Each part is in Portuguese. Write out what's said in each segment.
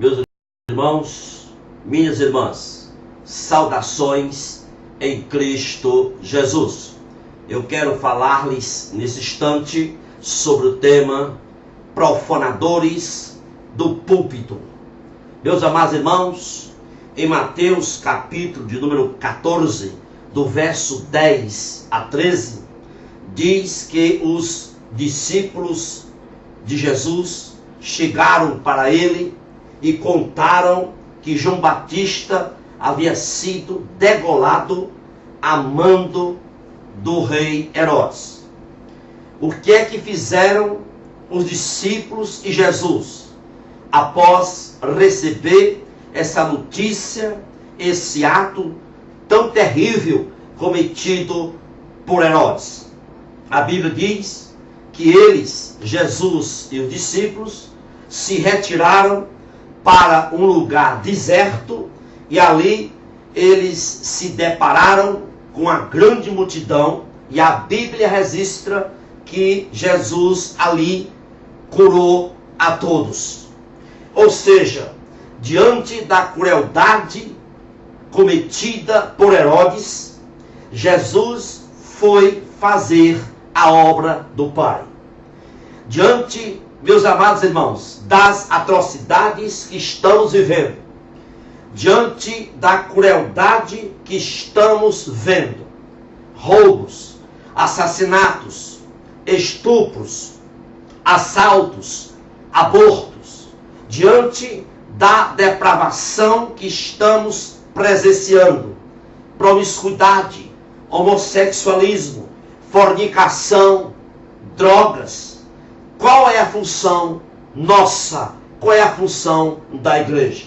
Meus irmãos, minhas irmãs, saudações em Cristo Jesus. Eu quero falar-lhes nesse instante sobre o tema profanadores do púlpito. Meus amados irmãos, em Mateus capítulo de número 14, do verso 10 a 13, diz que os discípulos de Jesus chegaram para ele e contaram que João Batista havia sido degolado a mando do rei Herodes. O que é que fizeram os discípulos e Jesus após receber essa notícia, esse ato tão terrível cometido por Herodes? A Bíblia diz que eles, Jesus e os discípulos, se retiraram para um lugar deserto e ali eles se depararam com a grande multidão, e a Bíblia registra que Jesus ali curou a todos. Ou seja, diante da crueldade cometida por Herodes, Jesus foi fazer a obra do Pai. Diante, meus amados irmãos, das atrocidades que estamos vivendo, diante da crueldade que estamos vendo, roubos, assassinatos, estupros, assaltos, abortos, diante da depravação que estamos presenciando, promiscuidade, homossexualismo, fornicação, drogas, qual é a função nossa? Qual é a função da igreja?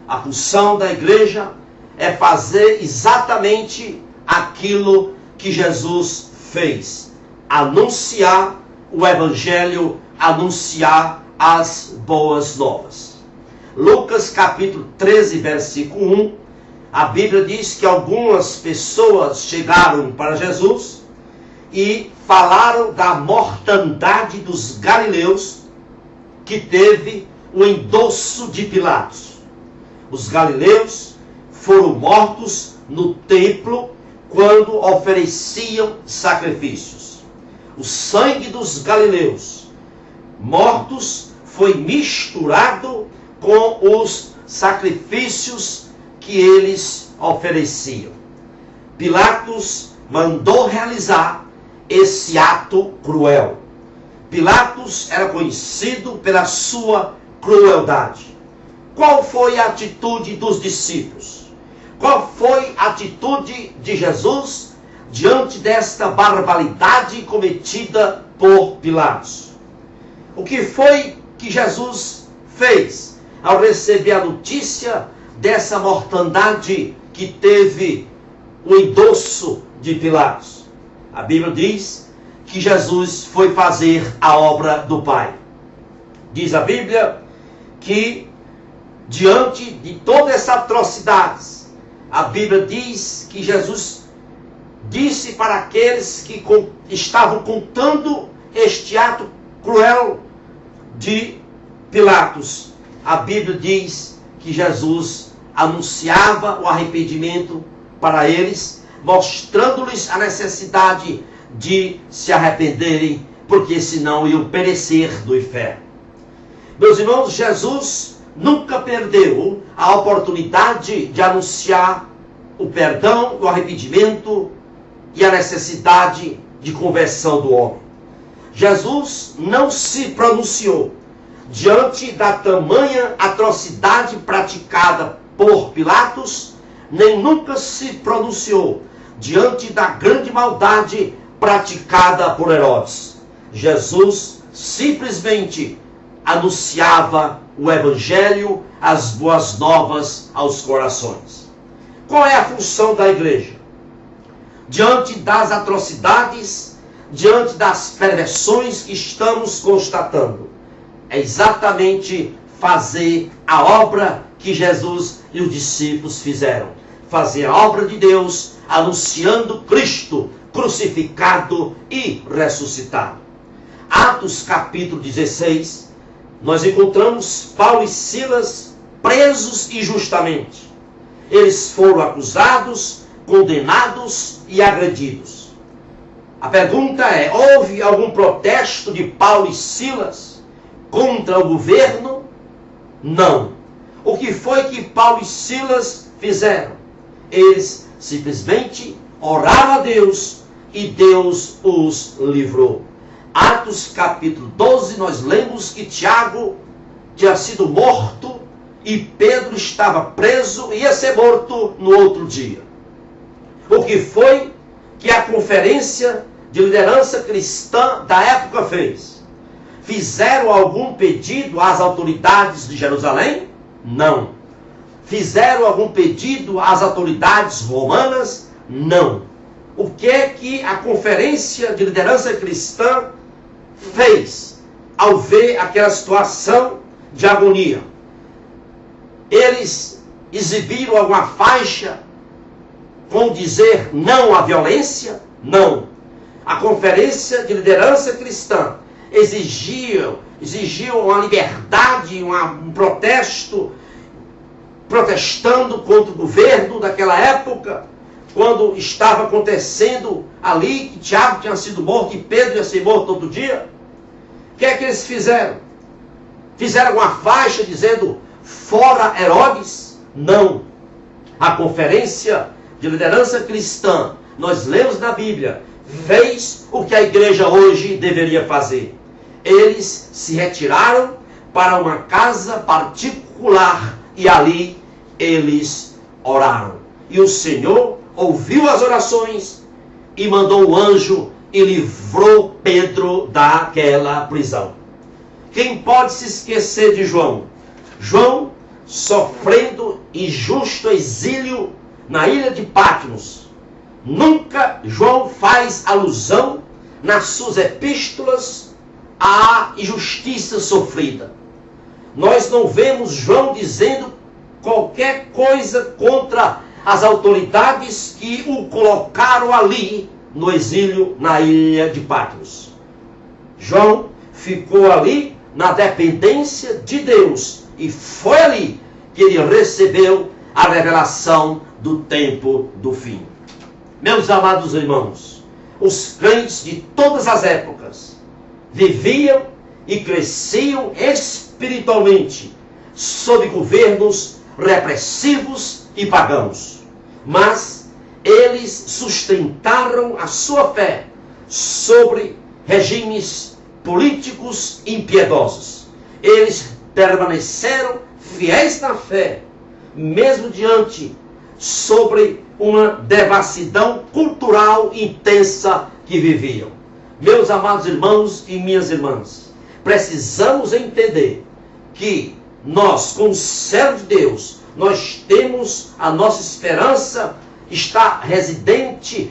A função da igreja é fazer exatamente aquilo que Jesus fez: anunciar o evangelho, anunciar as boas novas. Lucas capítulo 13, versículo 1, a Bíblia diz que algumas pessoas chegaram para Jesus e falaram da mortandade dos galileus que teve o endosso de Pilatos. Os galileus foram mortos no templo quando ofereciam sacrifícios. O sangue dos galileus mortos foi misturado com os sacrifícios que eles ofereciam. Pilatos mandou realizar esse ato cruel. Pilatos era conhecido pela sua crueldade. Qual foi a atitude dos discípulos? Qual foi a atitude de Jesus diante desta barbaridade cometida por Pilatos? O que foi que Jesus fez ao receber a notícia dessa mortandade que teve o endosso de Pilatos? A Bíblia diz que Jesus foi fazer a obra do Pai. Diz a Bíblia que diante de todas essas atrocidades, a Bíblia diz que Jesus disse para aqueles que estavam contando este ato cruel de Pilatos, a Bíblia diz que Jesus anunciava o arrependimento para eles, mostrando-lhes a necessidade de se arrependerem, porque senão iam perecer do inferno. Meus irmãos, Jesus nunca perdeu a oportunidade de anunciar o perdão, o arrependimento e a necessidade de conversão do homem. Jesus não se pronunciou diante da tamanha atrocidade praticada por Pilatos, nem nunca se pronunciou diante da grande maldade praticada por Herodes. Jesus simplesmente anunciava o evangelho, as boas novas aos corações. Qual é a função da igreja? Diante das atrocidades, diante das perversões que estamos constatando, é exatamente fazer a obra que Jesus e os discípulos fizeram. Fazer a obra de Deus, anunciando Cristo crucificado e ressuscitado. Atos capítulo 16, nós encontramos Paulo e Silas presos injustamente. Eles foram acusados, condenados e agredidos. A pergunta é: houve algum protesto de Paulo e Silas contra o governo? Não. O que foi que Paulo e Silas fizeram? Eles simplesmente oraram a Deus e Deus os livrou. Atos capítulo 12, nós lemos que Tiago tinha sido morto e Pedro estava preso e ia ser morto no outro dia. O que foi que a conferência de liderança cristã da época fez? Fizeram algum pedido às autoridades de Jerusalém? Não. Fizeram algum pedido às autoridades romanas? Não. O que é que a conferência de liderança cristã fez ao ver aquela situação de agonia? Eles exibiram alguma faixa com dizer não à violência? Não. A conferência de liderança cristã exigiam uma liberdade, um protesto, protestando contra o governo daquela época, quando estava acontecendo ali que Tiago tinha sido morto e Pedro ia ser morto todo dia. O que é que eles fizeram? Fizeram alguma faixa dizendo fora Herodes? Não. A conferência de liderança cristã, nós lemos na Bíblia, fez o que a igreja hoje deveria fazer. Eles se retiraram para uma casa particular e ali eles oraram. E o Senhor ouviu as orações e mandou um anjo e livrou Pedro daquela prisão. Quem pode se esquecer de João? João sofrendo injusto exílio na ilha de Patmos. Nunca João faz alusão nas suas epístolas à injustiça sofrida. Nós não vemos João dizendo qualquer coisa contra as autoridades que o colocaram ali no exílio na ilha de Patmos. João ficou ali na dependência de Deus e foi ali que ele recebeu a revelação do tempo do fim. Meus amados irmãos, os crentes de todas as épocas viviam e cresciam espiritualmente sob governos repressivos e pagãos. Mas eles sustentaram a sua fé sobre regimes políticos impiedosos. Eles permaneceram fiéis na fé, mesmo diante sobre uma devassidão cultural intensa que viviam. Meus amados irmãos e minhas irmãs, precisamos entender que nós, como servos de Deus, nós temos a nossa esperança está residente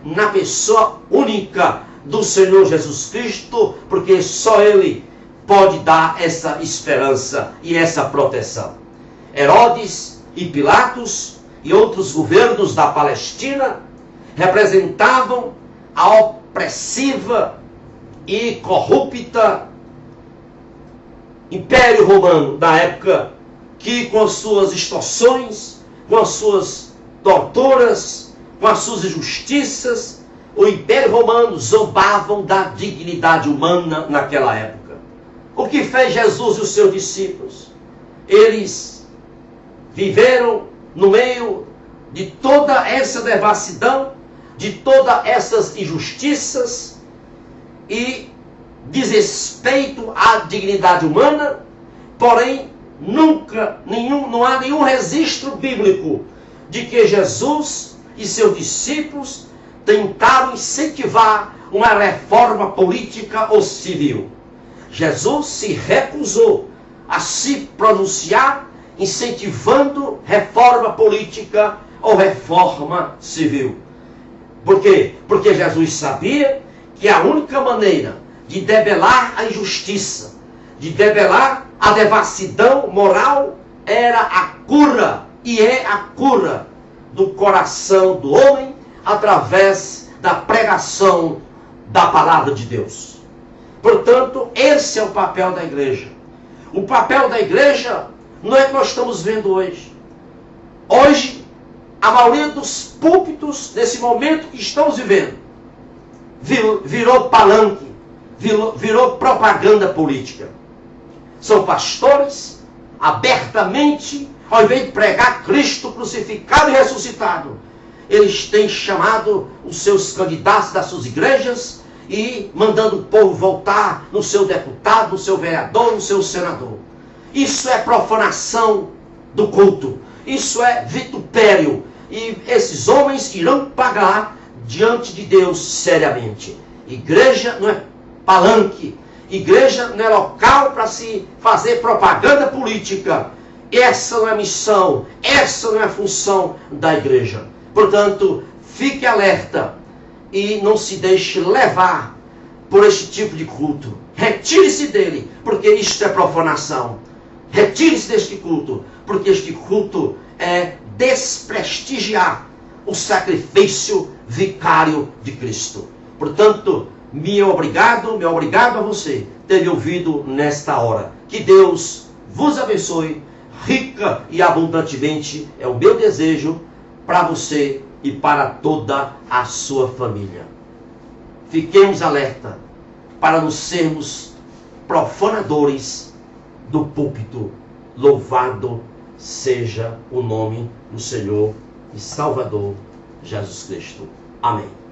na pessoa única do Senhor Jesus Cristo, porque só Ele pode dar essa esperança e essa proteção. Herodes e Pilatos e outros governos da Palestina representavam a opressiva e corrupta Império Romano da época, que com as suas extorsões, com as suas torturas, com as suas injustiças, o Império Romano zombavam da dignidade humana naquela época. O que fez Jesus e os seus discípulos? Eles viveram no meio de toda essa devassidão, de todas essas injustiças e desrespeito à dignidade humana, porém não há nenhum registro bíblico de que Jesus e seus discípulos tentaram incentivar uma reforma política ou civil. Jesus se recusou a se pronunciar incentivando reforma política ou reforma civil. Por quê? Porque Jesus sabia que a única maneira de debelar a injustiça, de debelar a devassidão moral, era a cura, e é a cura do coração do homem através da pregação da palavra de Deus. Portanto, esse é o papel da igreja. O papel da igreja não é o que nós estamos vendo hoje. Hoje, a maioria dos púlpitos, nesse momento que estamos vivendo, virou palanque, virou propaganda política. São pastores, abertamente, ao invés de pregar Cristo crucificado e ressuscitado, eles têm chamado os seus candidatos das suas igrejas e mandando o povo votar no seu deputado, no seu vereador, no seu senador. Isso é profanação do culto. Isso é vitupério. E esses homens irão pagar diante de Deus seriamente. Igreja não é palanque. Igreja não é local para se fazer propaganda política. Essa não é missão. Essa não é função da igreja. Portanto, fique alerta e não se deixe levar por este tipo de culto. Retire-se dele, porque isto é profanação. Retire-se deste culto, porque este culto é desprestigiar o sacrifício vicário de Cristo. Portanto, meu obrigado a você ter me ouvido nesta hora. Que Deus vos abençoe rica e abundantemente, é o meu desejo para você e para toda a sua família. Fiquemos alerta para não sermos profanadores do púlpito. Louvado seja o nome do Senhor e Salvador Jesus Cristo. Amém.